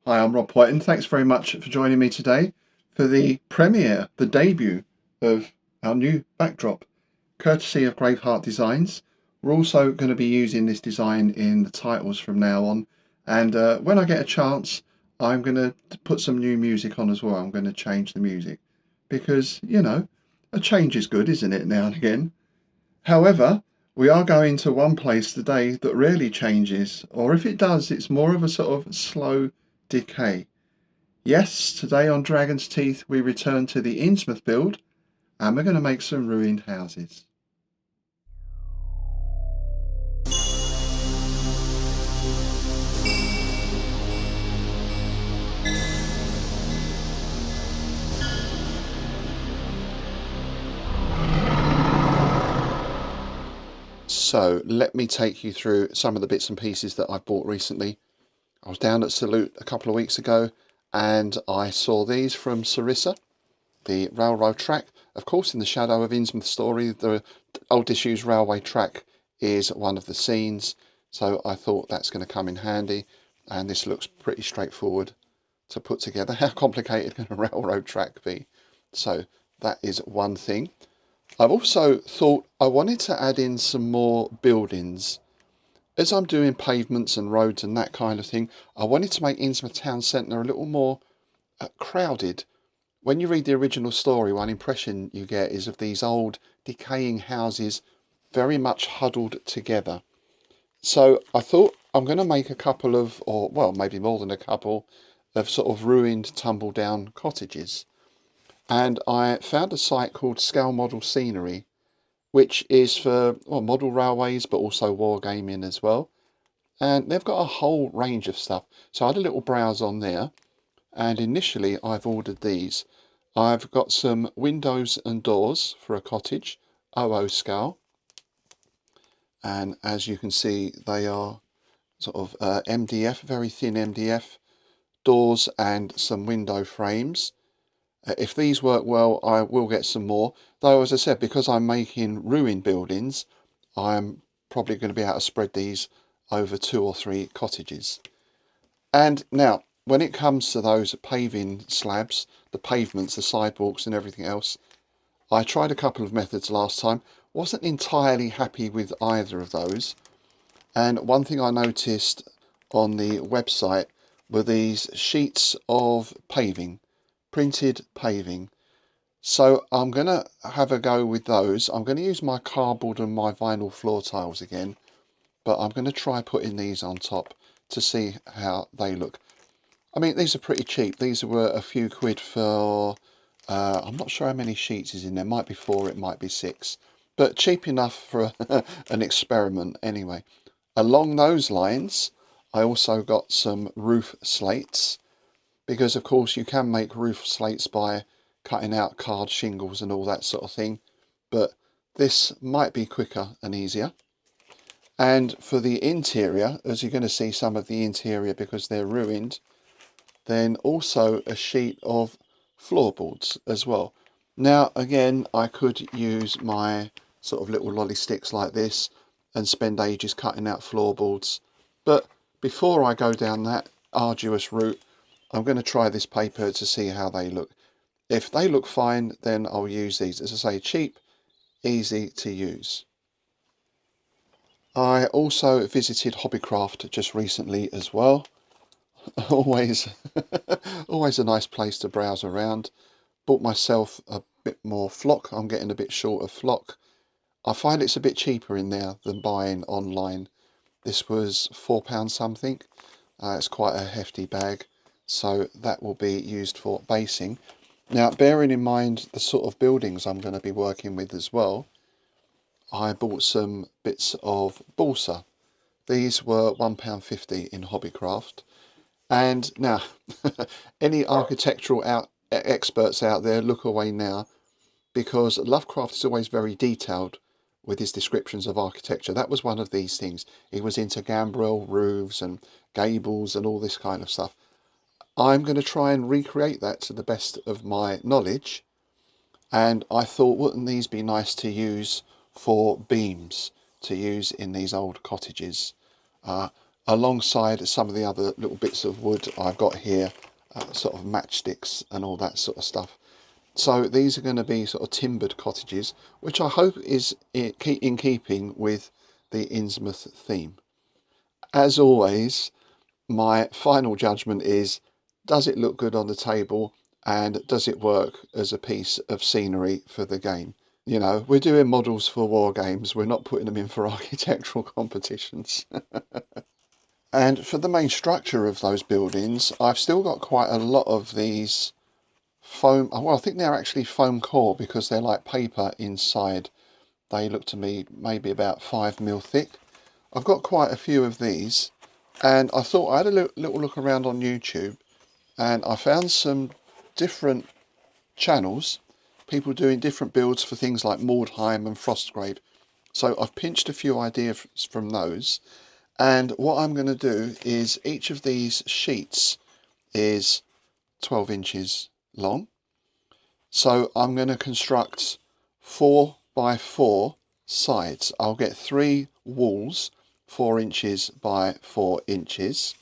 Hi, I'm Rob White, and thanks very much for joining me today for the premiere, the debut of our new backdrop, courtesy of Braveheart Designs. We're also going to be using this design in the titles from now on, and when I get a chance, I'm going to put some new music on as well. I'm going to change the music because, a change is good, isn't it, now and again? However, we are going to one place today that rarely changes, or if it does, it's more of a sort of slow decay. Yes, today on Dragon's Teeth we return to the Innsmouth build and we're going to make some ruined houses. So let me take you through some of the bits and pieces that I've bought recently. I was down at Salute a couple of weeks ago and I saw these from Sarissa, the railroad track. Of course, in the shadow of Innsmouth story, the old disused railway track is one of the scenes. So I thought that's going to come in handy, and this looks pretty straightforward to put together. How complicated can a railroad track be? So that is one thing. I've also thought I wanted to add in some more buildings. As I'm doing pavements and roads and that kind of thing, I wanted to make Innsmouth town centre a little more crowded. When you read the original story, one impression you get is of these old decaying houses very much huddled together. So I thought I'm going to make a couple of, or well, maybe more than a couple, of sort of ruined, tumble down cottages. And I found a site called Scale Model Scenery, which is for model railways, but also wargaming as well. And they've got a whole range of stuff. So I had a little browse on there, and initially I've ordered these. I've got some windows and doors for a cottage, OO scale. And as you can see, they are sort of MDF, very thin MDF, doors and some window frames. If these work well, I will get some more. Though, as I said, because I'm making ruin buildings, I'm probably going to be able to spread these over 2 or 3 cottages. And now, when it comes to those paving slabs, the pavements, the sidewalks and everything else, I tried a couple of methods last time. Wasn't entirely happy with either of those. And one thing I noticed on the website were these sheets of paving, printed paving. So I'm going to have a go with those. I'm going to use my cardboard and my vinyl floor tiles again, but I'm going to try putting these on top to see how they look. I mean, these are pretty cheap. These were a few quid for, I'm not sure how many sheets is in there. Might be 4, it might be 6, but cheap enough for an experiment anyway. Along those lines, I also got some roof slates, because of course you can make roof slates by cutting out card shingles and all that sort of thing, but this might be quicker and easier. And for the interior, as you're going to see some of the interior because they're ruined, then also a sheet of floorboards as well. Now again, I could use my sort of little lolly sticks like this and spend ages cutting out floorboards, but before I go down that arduous route, I'm going to try this paper to see how they look. If they look fine, then I'll use these. As I say, cheap, easy to use. I also visited Hobbycraft just recently as well. Always, always a nice place to browse around. Bought myself a bit more flock. I'm getting a bit short of flock. I find it's a bit cheaper in there than buying online. This was £4 something. It's quite a hefty bag, so that will be used for basing. Now, bearing in mind the sort of buildings I'm going to be working with as well, I bought some bits of balsa. These were £1.50 in Hobbycraft. And now, any architectural experts out there, look away now, because Lovecraft is always very detailed with his descriptions of architecture. That was one of these things. He was into gambrel roofs and gables and all this kind of stuff. I'm going to try and recreate that to the best of my knowledge. And I thought, wouldn't these be nice to use for beams, to use in these old cottages? alongside some of the other little bits of wood I've got here, sort of matchsticks and all that sort of stuff. So these are going to be sort of timbered cottages, which I hope is in keeping with the Innsmouth theme. As always, my final judgment is, does it look good on the table, and does it work as a piece of scenery for the game? You know, we're doing models for war games, we're not putting them in for architectural competitions. And for the main structure of those buildings, I've still got quite a lot of these foam, well, I think they're actually foam core because they're like paper inside. They look to me maybe about 5mm thick. I've got quite a few of these, and I thought I had a little look around on YouTube, and I found some different channels, people doing different builds for things like Mordheim and Frostgrave. So I've pinched a few ideas from those, and what I'm going to do is each of these sheets is 12 inches long. So I'm going to construct 4x4 sides. I'll get 3 walls 4 inches by 4 inches.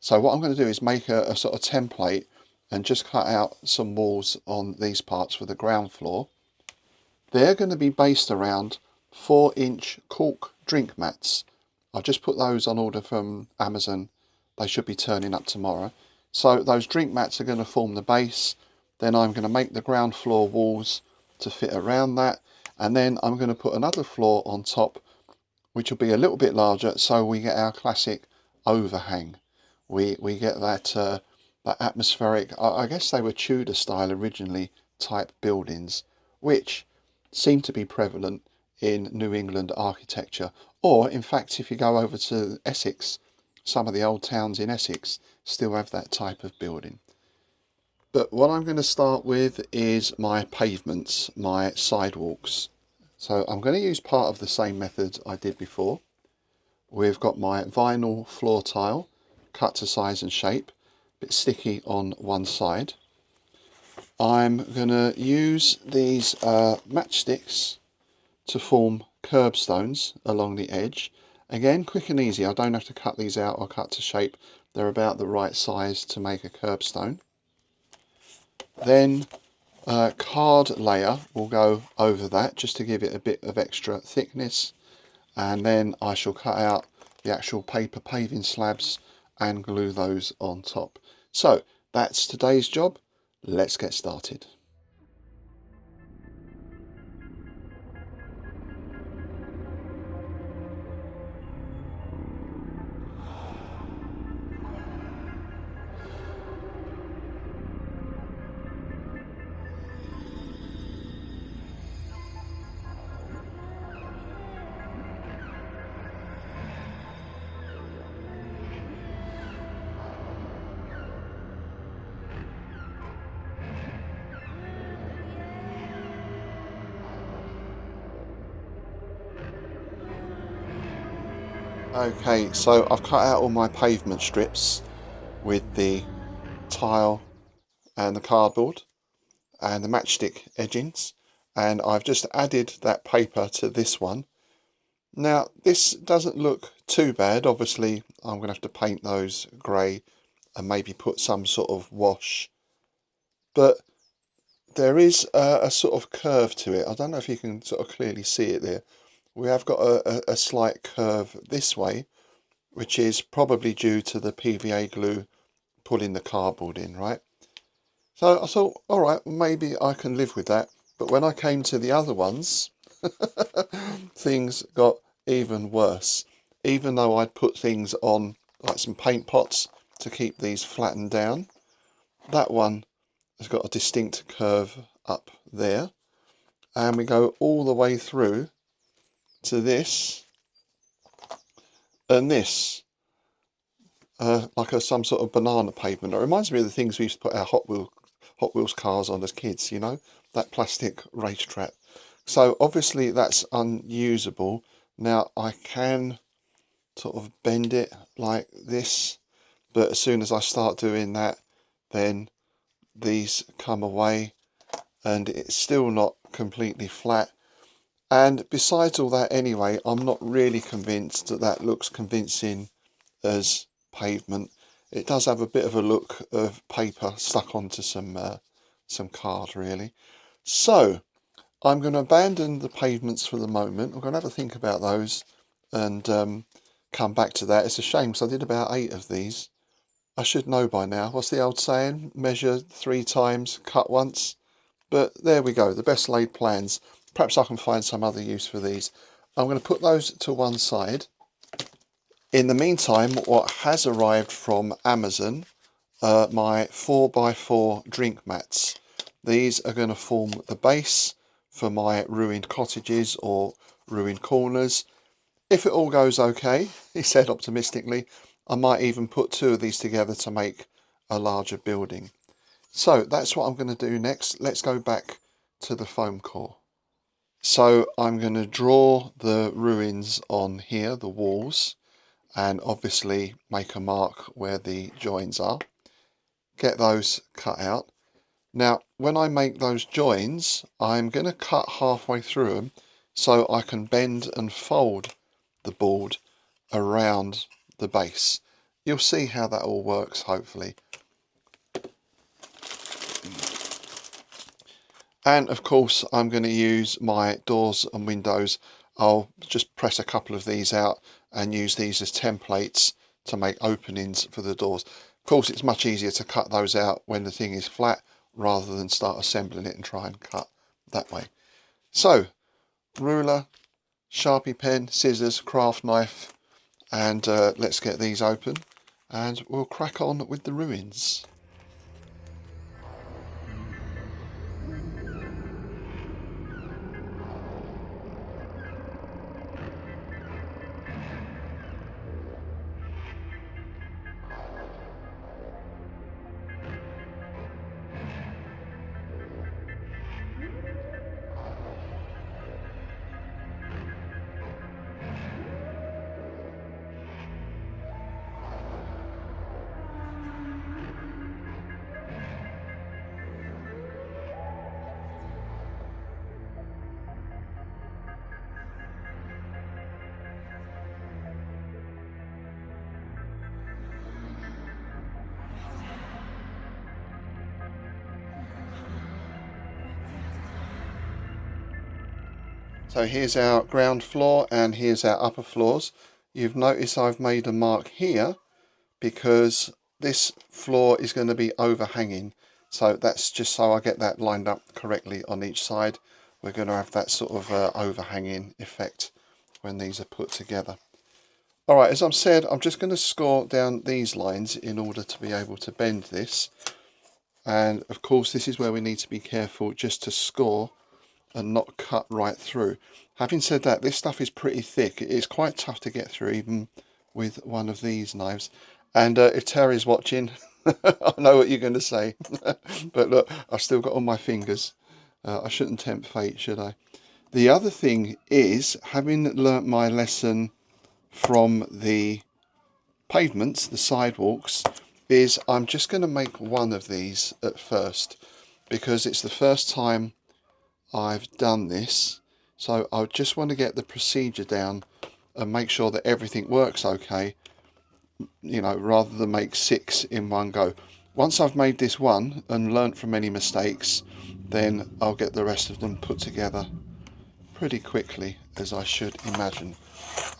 So what I'm going to do is make a sort of template and just cut out some walls on these parts for the ground floor. They're going to be based around 4-inch cork drink mats. I've just put those on order from Amazon. They should be turning up tomorrow. So those drink mats are going to form the base. Then I'm going to make the ground floor walls to fit around that. And then I'm going to put another floor on top, which will be a little bit larger, so we get our classic overhang. We get that that atmospheric, I guess they were Tudor style originally, type buildings, which seem to be prevalent in New England architecture. Or in fact, if you go over to Essex, some of the old towns in Essex still have that type of building. But what I'm going to start with is my pavements, my sidewalks. So I'm going to use part of the same method I did before. We've got my vinyl floor tile, cut to size and shape, a bit sticky on one side. I'm going to use these matchsticks to form curbstones along the edge. Again, quick and easy, I don't have to cut these out or cut to shape. They're about the right size to make a curbstone. Then card layer will go over that just to give it a bit of extra thickness, and then I shall cut out the actual paper paving slabs and glue those on top. So that's today's job. Let's get started. Okay, so I've cut out all my pavement strips with the tile and the cardboard and the matchstick edgings, and I've just added that paper to this one. Now this doesn't look too bad. Obviously I'm going to have to paint those grey and maybe put some sort of wash, but there is a sort of curve to it. I don't know if you can sort of clearly see it there. We have got a slight curve this way, which is probably due to the PVA glue pulling the cardboard in, right? So I thought, all right, maybe I can live with that. But when I came to the other ones, things got even worse. Even though I'd put things on, like some paint pots to keep these flattened down, that one has got a distinct curve up there. And we go all the way through to this and this. Like some sort of banana pavement. It reminds me of the things we used to put our Hot Wheels cars on as kids, you know, that plastic racetrack. So obviously that's unusable. Now I can sort of bend it like this, but as soon as I start doing that, then these come away and it's still not completely flat. And besides all that anyway, I'm not really convinced that that looks convincing as pavement. It does have a bit of a look of paper stuck onto some card really. So I'm going to abandon the pavements for the moment. I'm going to have a think about those and come back to that. It's a shame because I did about 8 of these. I should know by now. What's the old saying? Measure 3 times, cut once. But there we go, the best laid plans. Perhaps I can find some other use for these. I'm going to put those to one side. In the meantime, what has arrived from Amazon, my 4x4 drink mats. These are going to form the base for my ruined cottages or ruined corners. If it all goes okay, he said optimistically, I might even put 2 of these together to make a larger building. So that's what I'm going to do next. Let's go back to the foam core. So I'm going to draw the ruins on here, the walls, and obviously make a mark where the joins are. Get those cut out. Now, when I make those joins, I'm going to cut halfway through them so I can bend and fold the board around the base. You'll see how that all works, hopefully. And of course, I'm going to use my doors and windows. I'll just press a couple of these out and use these as templates to make openings for the doors. Of course, it's much easier to cut those out when the thing is flat rather than start assembling it and try and cut that way. So, ruler, Sharpie pen, scissors, craft knife, and let's get these open and we'll crack on with the ruins. So here's our ground floor and here's our upper floors. You've noticed I've made a mark here because this floor is going to be overhanging. So that's just so I get that lined up correctly on each side. We're going to have that sort of overhanging effect when these are put together. Alright, as I've said, I'm just going to score down these lines in order to be able to bend this. And of course this is where we need to be careful just to score and not cut right through. Having said that, this stuff is pretty thick. It is quite tough to get through even with one of these knives. And if Terry's watching, I know what you're going to say. But look, I've still got all my fingers. I shouldn't tempt fate, should I? The other thing is, having learnt my lesson from the pavements, the sidewalks, is I'm just going to make one of these at first because it's the first time I've done this, so I just want to get the procedure down and make sure that everything works okay, you know, rather than make 6 in one go. Once I've made this one and learnt from any mistakes, then I'll get the rest of them put together pretty quickly, as I should imagine.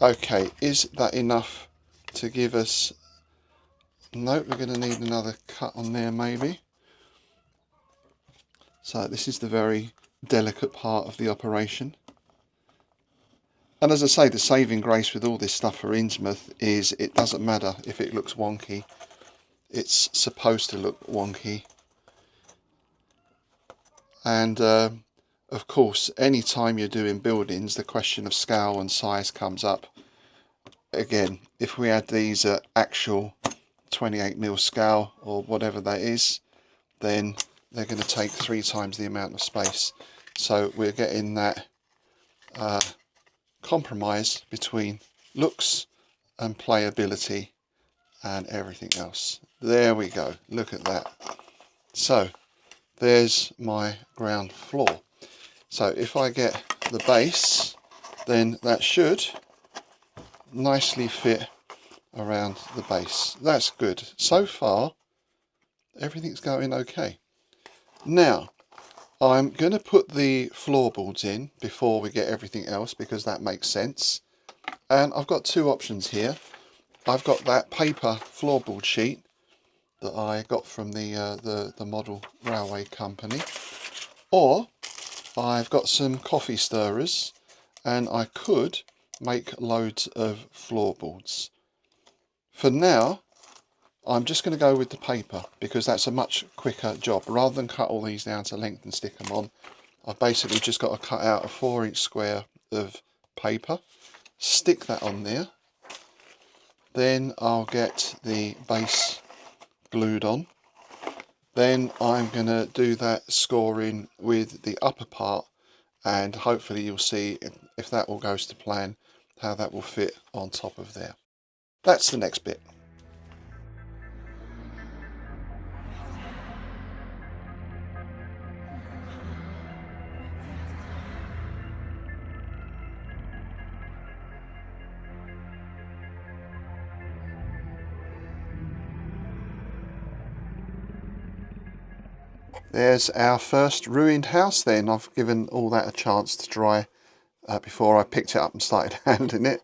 Okay, is that enough to give us... No, we're going to need another cut on there maybe. So this is the very delicate part of the operation. And as I say, the saving grace with all this stuff for Innsmouth is it doesn't matter if it looks wonky. It's supposed to look wonky. And of course, any time you're doing buildings, the question of scale and size comes up. Again, if we had these at actual 28mm scale or whatever that is, then they're going to take 3 times the amount of space. So we're getting that compromise between looks and playability and everything else. There we go, look at that. So there's my ground floor. So if I get the base, then that should nicely fit around the base. That's good. So far, everything's going okay. Now, I'm going to put the floorboards in before we get everything else because that makes sense. And I've got two options here. I've got that paper floorboard sheet that I got from the model railway company, or I've got some coffee stirrers, and I could make loads of floorboards. For now, I'm just going to go with the paper because that's a much quicker job. Rather than cut all these down to length and stick them on, I've basically just got to cut out a 4-inch square of paper, stick that on there, then I'll get the base glued on. Then I'm going to do that scoring with the upper part, and hopefully you'll see if that all goes to plan how that will fit on top of there. That's the next bit. There's our first ruined house then. I've given all that a chance to dry before I picked it up and started handling it.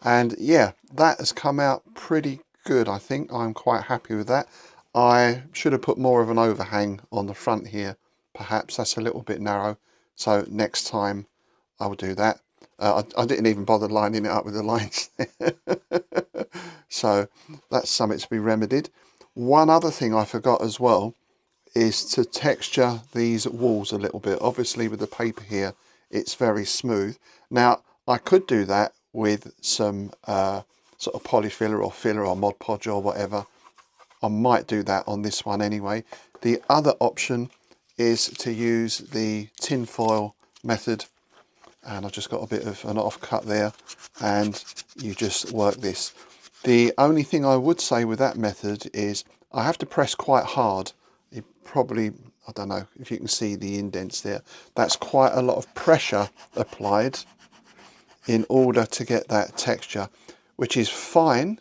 And yeah, that has come out pretty good, I think. I'm quite happy with that. I should have put more of an overhang on the front here. Perhaps that's a little bit narrow. So next time I will do that. I didn't even bother lining it up with the lines. So that's something to be remedied. One other thing I forgot as well is to texture these walls a little bit. Obviously with the paper here, it's very smooth. Now, I could do that with some sort of polyfiller or filler or Mod Podge or whatever. I might do that on this one anyway. The other option is to use the tin foil method, and I've just got a bit of an offcut there, and you just work this. The only thing I would say with that method is I have to press quite hard. It probably, I don't know if you can see the indents there. That's quite a lot of pressure applied in order to get that texture, which is fine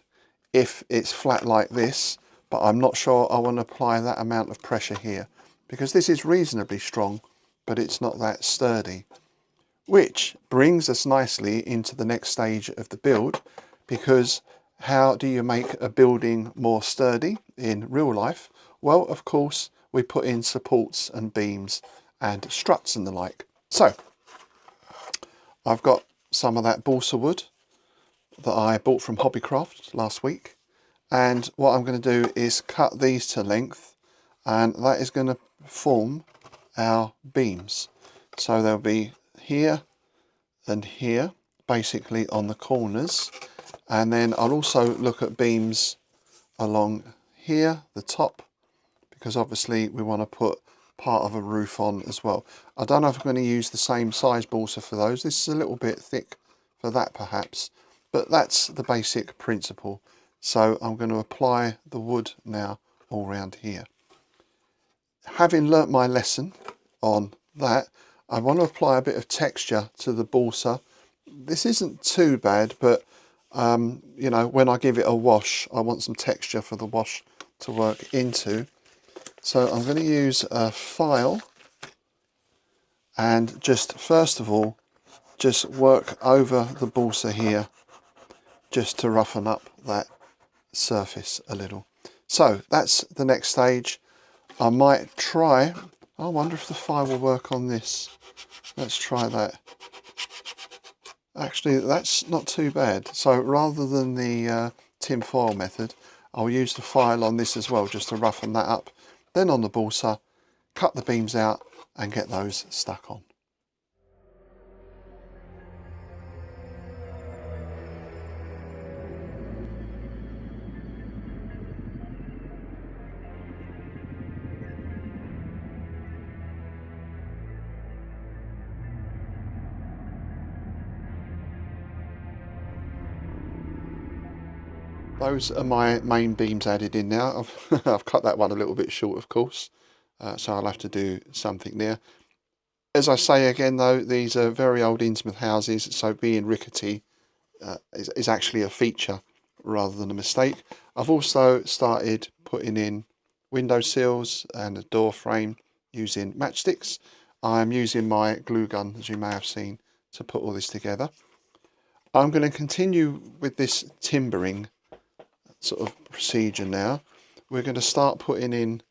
if it's flat like this, but I'm not sure I want to apply that amount of pressure here because this is reasonably strong, but it's not that sturdy. Which brings us nicely into the next stage of the build, because how do you make a building more sturdy in real life? Well, of course, we put in supports and beams and struts and the like. So I've got some of that balsa wood that I bought from Hobbycraft last week, and what I'm going to do is cut these to length, and that is going to form our beams. So they'll be here and here, basically on the corners, and then I'll also look at beams along here, the top, because obviously we want to put part of a roof on as well. I don't know if I'm going to use the same size balsa for those. This is a little bit thick for that perhaps, but that's the basic principle. So I'm going to apply the wood now all around here. Having learnt my lesson on that, I want to apply a bit of texture to the balsa. This isn't too bad, but you know, when I give it a wash, I want some texture for the wash to work into. So I'm going to use a file and just first of all just work over the balsa here just to roughen up that surface a little. So that's the next stage. I might try, I wonder if the file will work on this. Let's try that. Actually, that's not too bad. So rather than the tin foil method, I'll use the file on this as well, just to roughen that up. Then on the balsa, cut the beams out and get those stuck on. Those are my main beams added in now. I've cut that one a little bit short, of course, so I'll have to do something there. As I say again though, these are very old Innsmouth houses, so being rickety is actually a feature rather than a mistake. I've also started putting in window sills and a door frame using matchsticks. I'm using my glue gun, as you may have seen, to put all this together. I'm going to continue with this timbering sort of procedure now. We're going to start putting in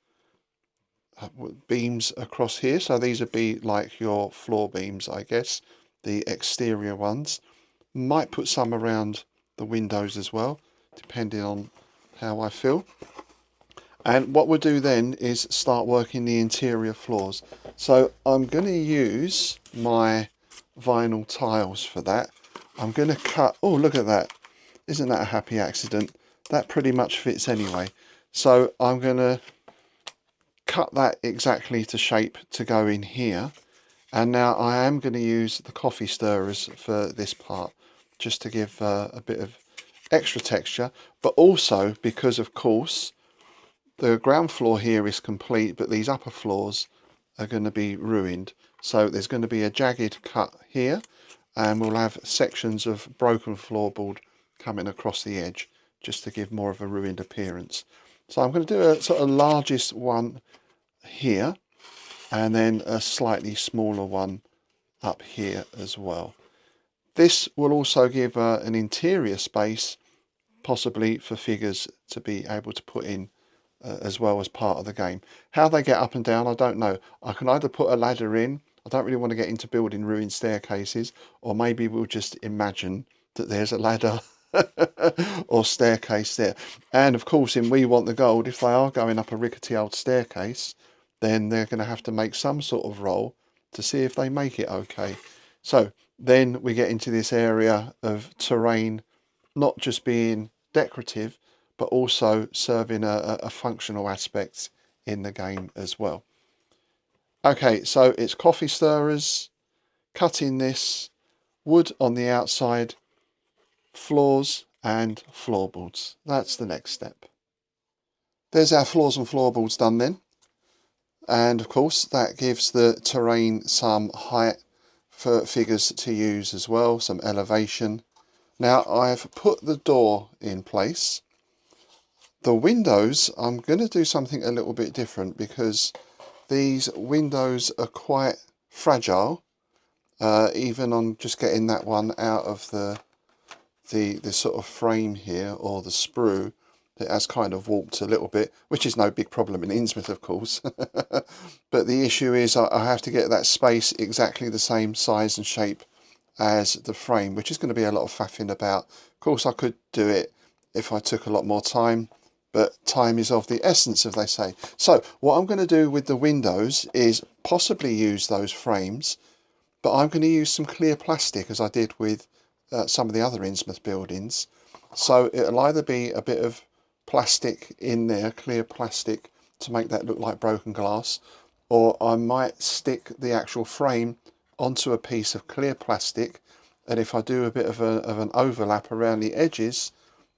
beams across here. So these would be like your floor beams, I guess, the exterior ones. Might put some around the windows as well, depending on how I feel. And what we'll do then is start working the interior floors. So I'm going to use my vinyl tiles for that. I'm going to cut, oh look at that, isn't that a happy accident? That pretty much fits anyway. So I'm going to cut that exactly to shape to go in here. And now I am going to use the coffee stirrers for this part, just to give a bit of extra texture, but also because of course the ground floor here is complete, but these upper floors are going to be ruined. So there's going to be a jagged cut here, and we'll have sections of broken floorboard coming across the edge, just to give more of a ruined appearance. So I'm going to do a sort of largest one here, and then a slightly smaller one up here as well. This will also give an interior space, possibly for figures to be able to put in as well as part of the game. How they get up and down, I don't know. I can either put a ladder in. I don't really want to get into building ruined staircases, or maybe we'll just imagine that there's a ladder or staircase there. And of course, in We Want the Gold, if they are going up a rickety old staircase, then they're going to have to make some sort of roll to see if they make it okay. So then we get into this area of terrain not just being decorative, but also serving a functional aspect in the game as well. Okay, so it's coffee stirrers, cutting this, wood on the outside, floors and floorboards. That's the next step. There's our floors and floorboards done then. And of course that gives the terrain some height for figures to use as well, some elevation. Now I've put the door in place. The windows, I'm going to do something a little bit different because these windows are quite fragile. Even on just getting that one out of the sort of frame here, or the sprue, it has kind of warped a little bit, which is no big problem in Innsmouth, of course. But the issue is I have to get that space exactly the same size and shape as the frame, which is going to be a lot of faffing about. Of course, I could do it if I took a lot more time, but time is of the essence, as they say. So what I'm going to do with the windows is possibly use those frames, but I'm going to use some clear plastic, as I did with some of the other Innsmouth buildings. So it'll either be a bit of plastic in there, clear plastic, to make that look like broken glass, or I might stick the actual frame onto a piece of clear plastic, and if I do a bit of an overlap around the edges,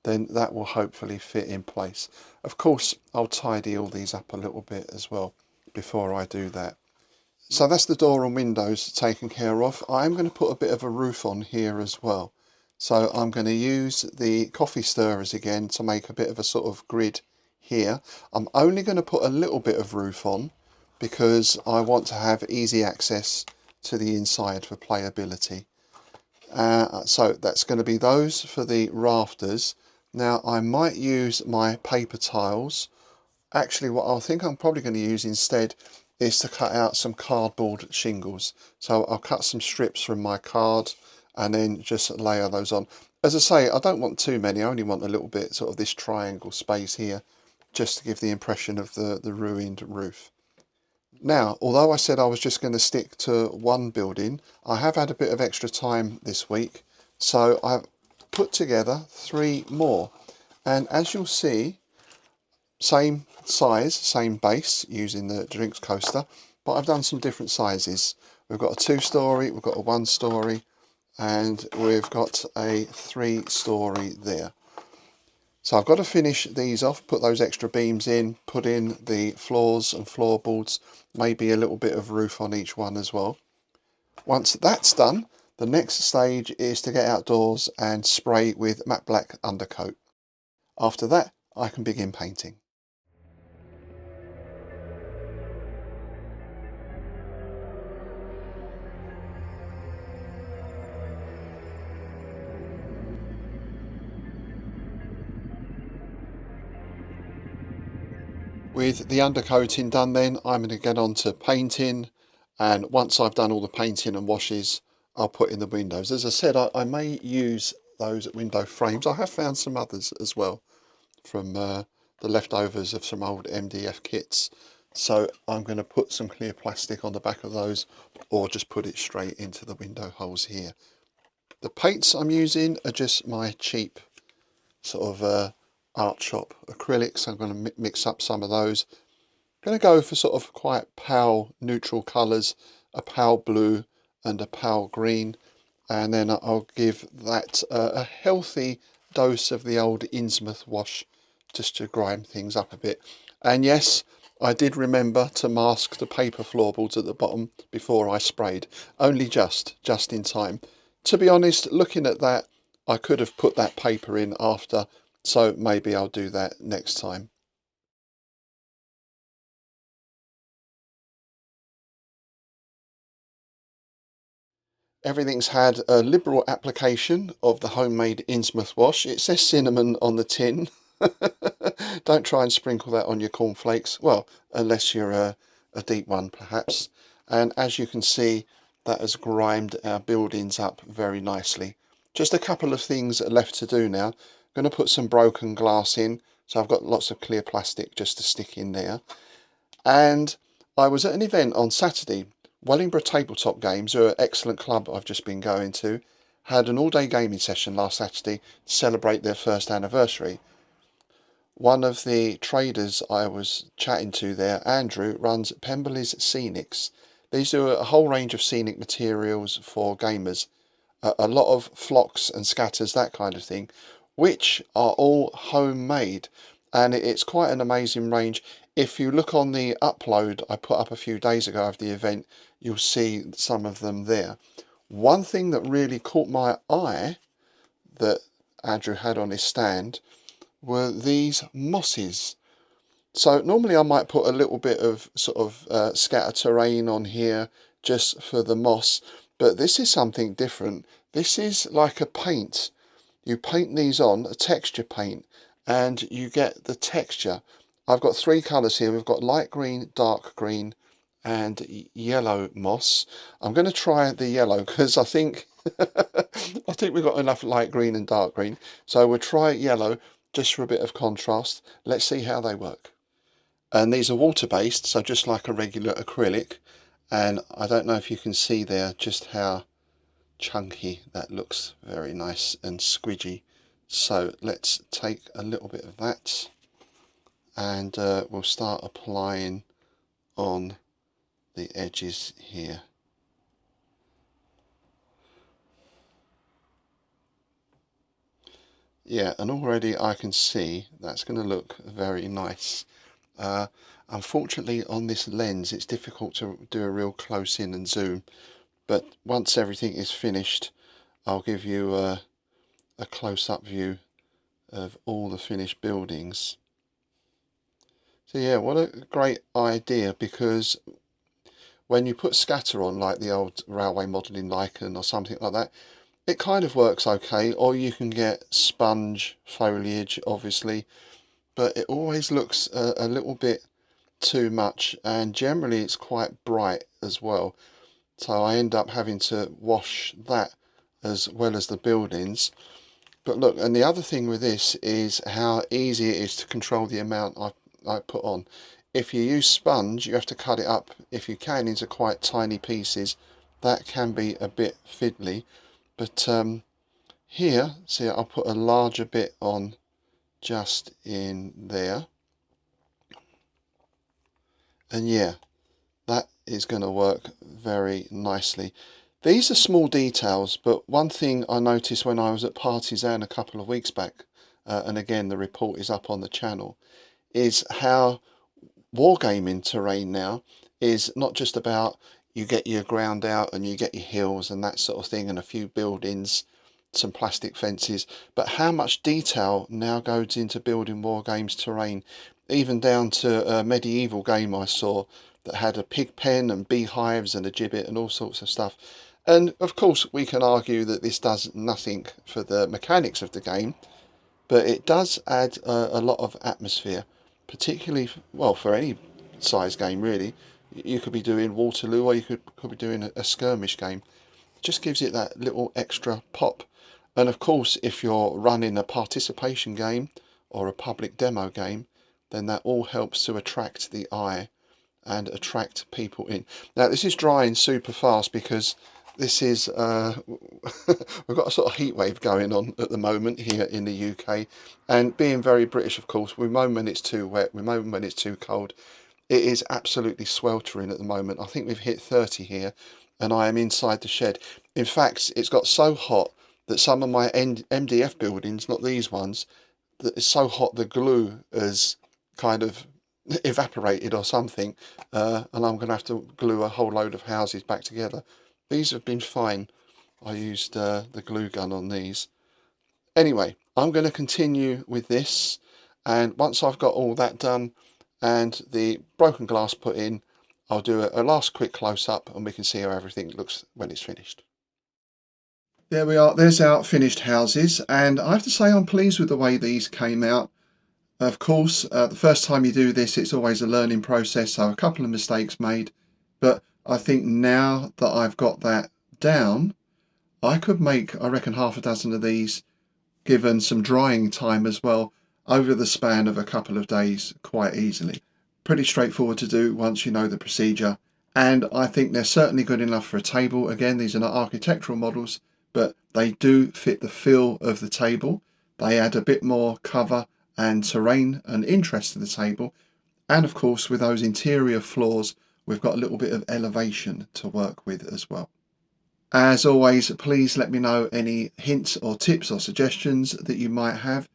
then that will hopefully fit in place. Of course, I'll tidy all these up a little bit as well before I do that. So that's the door and windows taken care of. I'm going to put a bit of a roof on here as well. So I'm going to use the coffee stirrers again to make a bit of a sort of grid here. I'm only going to put a little bit of roof on because I want to have easy access to the inside for playability. So that's going to be those for the rafters. Now I might use my paper tiles. Actually, what I think I'm probably going to use instead is to cut out some cardboard shingles. So I'll cut some strips from my card and then just layer those on. As I say, I don't want too many. I only want a little bit, sort of this triangle space here, just to give the impression of the ruined roof. Now, although I said I was just going to stick to one building, I have had a bit of extra time this week, so I've put together 3 more. And as you'll see, same size, same base, using the drinks coaster, but I've done some different sizes. We've got a 2-storey, we've got a 1-storey, and we've got a 3-storey there. So I've got to finish these off, put those extra beams in, put in the floors and floorboards, maybe a little bit of roof on each one as well. Once that's done, the next stage is to get outdoors and spray with matte black undercoat. After that, I can begin painting. With the undercoating done then, I'm going to get on to painting, and once I've done all the painting and washes, I'll put in the windows. As I said, I may use those window frames. I have found some others as well from the leftovers of some old MDF kits. So I'm going to put some clear plastic on the back of those, or just put it straight into the window holes here. The paints I'm using are just my cheap sort of art shop acrylics. I'm going to mix up some of those. I'm going to go for sort of quite pale neutral colours, a pale blue and a pale green, and then I'll give that a healthy dose of the old Innsmouth wash just to grime things up a bit. And yes, I did remember to mask the paper floorboards at the bottom before I sprayed, only just in time. To be honest, looking at that, I could have put that paper in after, so maybe I'll do that next time. Everything's had a liberal application of the homemade Innsmouth wash. It says cinnamon on the tin. Don't try and sprinkle that on your cornflakes. Well, unless you're a deep one, perhaps. And as you can see, that has grimed our buildings up very nicely. Just a couple of things left to do now. I'm going to put some broken glass in. So I've got lots of clear plastic just to stick in there. And I was at an event on Saturday. Wellingborough Tabletop Games, who are an excellent club I've just been going to, had an all-day gaming session last Saturday to celebrate their first anniversary. One of the traders I was chatting to there, Andrew, runs Pemberley's Scenics. These do a whole range of scenic materials for gamers. A lot of flocks and scatters, that kind of thing, which are all homemade. And it's quite an amazing range. If you look on the upload I put up a few days ago of the event, you'll see some of them there. One thing that really caught my eye that Andrew had on his stand were these mosses. So normally I might put a little bit of sort of scatter terrain on here just for the moss, but this is something different. This is like a paint. You paint these on, a texture paint, and you get the texture. I've got three colours here. We've got light green, dark green, and yellow moss. I'm going to try the yellow because I think I think we've got enough light green and dark green. So we'll try yellow just for a bit of contrast. Let's see how they work. And these are water based, so just like a regular acrylic. And I don't know if you can see there just how chunky that looks. Very nice and squidgy. So let's take a little bit of that, and we'll start applying on the edges here. Yeah, and already I can see that's going to look very nice. Unfortunately on this lens it's difficult to do a real close in and zoom, but once everything is finished I'll give you a close-up view of all the finished buildings. So yeah, what a great idea, because when you put scatter on, like the old railway modelling lichen or something like that, it kind of works okay, or you can get sponge foliage obviously, but it always looks a little bit too much, and generally it's quite bright as well, so I end up having to wash that as well as the buildings. But look, and the other thing with this is how easy it is to control the amount I put on. If you use sponge, you have to cut it up, if you can, into quite tiny pieces. That can be a bit fiddly, but here, see, I'll put a larger bit on just in there, and yeah, that is going to work very nicely. These are small details, but one thing I noticed when I was at Partisan a couple of weeks back, and again the report is up on the channel, is how wargaming terrain now is not just about you get your ground out and you get your hills and that sort of thing and a few buildings. some plastic fences, but how much detail now goes into building war games terrain, even down to a medieval game I saw that had a pig pen and beehives and a gibbet and all sorts of stuff. And of course we can argue that this does nothing for the mechanics of the game, but it does add a lot of atmosphere, particularly, well, for any size game really. You could be doing Waterloo, or you could be doing a skirmish game. It just gives it that little extra pop. And of course, if you're running a participation game or a public demo game, then that all helps to attract the eye and attract people in. Now this is drying super fast because this is we've got a sort of heat wave going on at the moment here in the UK, and being very British, of course, we moan when it's too wet, we moan when it's too cold. It is absolutely sweltering at the moment. I think we've hit 30 here, and I am inside the shed. In fact, it's got so hot that some of my MDF buildings, not these ones, that it's so hot the glue has kind of evaporated or something, and I'm going to have to glue a whole load of houses back together. These have been fine. I used the glue gun on these. Anyway, I'm going to continue with this, and once I've got all that done and the broken glass put in, I'll do a last quick close-up and we can see how everything looks when it's finished. There we are, there's our finished houses, and I have to say I'm pleased with the way these came out. Of course, the first time you do this, it's always a learning process, so a couple of mistakes made, but I think now that I've got that down, I could make, I reckon, half a dozen of these, given some drying time as well, over the span of a couple of days quite easily. Pretty straightforward to do once you know the procedure, and I think they're certainly good enough for a table. Again, these are not architectural models, but they do fit the feel of the table. They add a bit more cover and terrain and interest to the table, and of course with those interior floors we've got a little bit of elevation to work with as well. As always, please let me know any hints or tips or suggestions that you might have.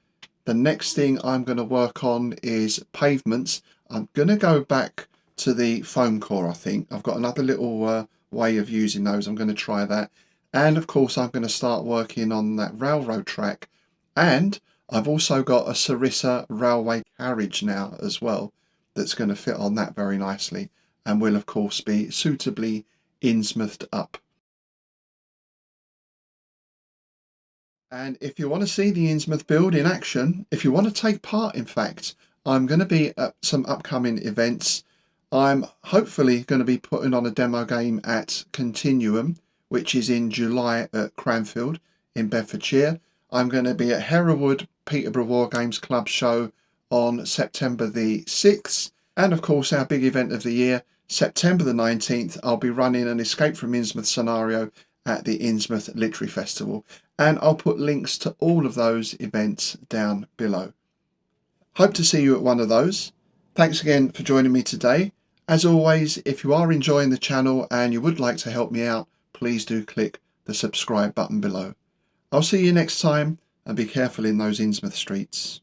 The next thing I'm going to work on is pavements. I'm going to go back to the foam core. I think I've got another little way of using those. I'm going to try that, and of course I'm going to start working on that railroad track, and I've also got a Sarissa railway carriage now as well that's going to fit on that very nicely, and will of course be suitably Innsmouthed up. And if you want to see the Innsmouth build in action, if you want to take part, in fact, I'm going to be at some upcoming events. I'm hopefully going to be putting on a demo game at Continuum, which is in July at Cranfield in Bedfordshire. I'm going to be at Hereward Peterborough War Games Club show on September the 6th. And of course, our big event of the year, September the 19th, I'll be running an Escape from Innsmouth scenario at the Innsmouth Literary Festival, and I'll put links to all of those events down below. Hope to see you at one of those. Thanks again for joining me today. As always, if you are enjoying the channel and you would like to help me out, please do click the subscribe button below. I'll see you next time, and be careful in those Innsmouth streets.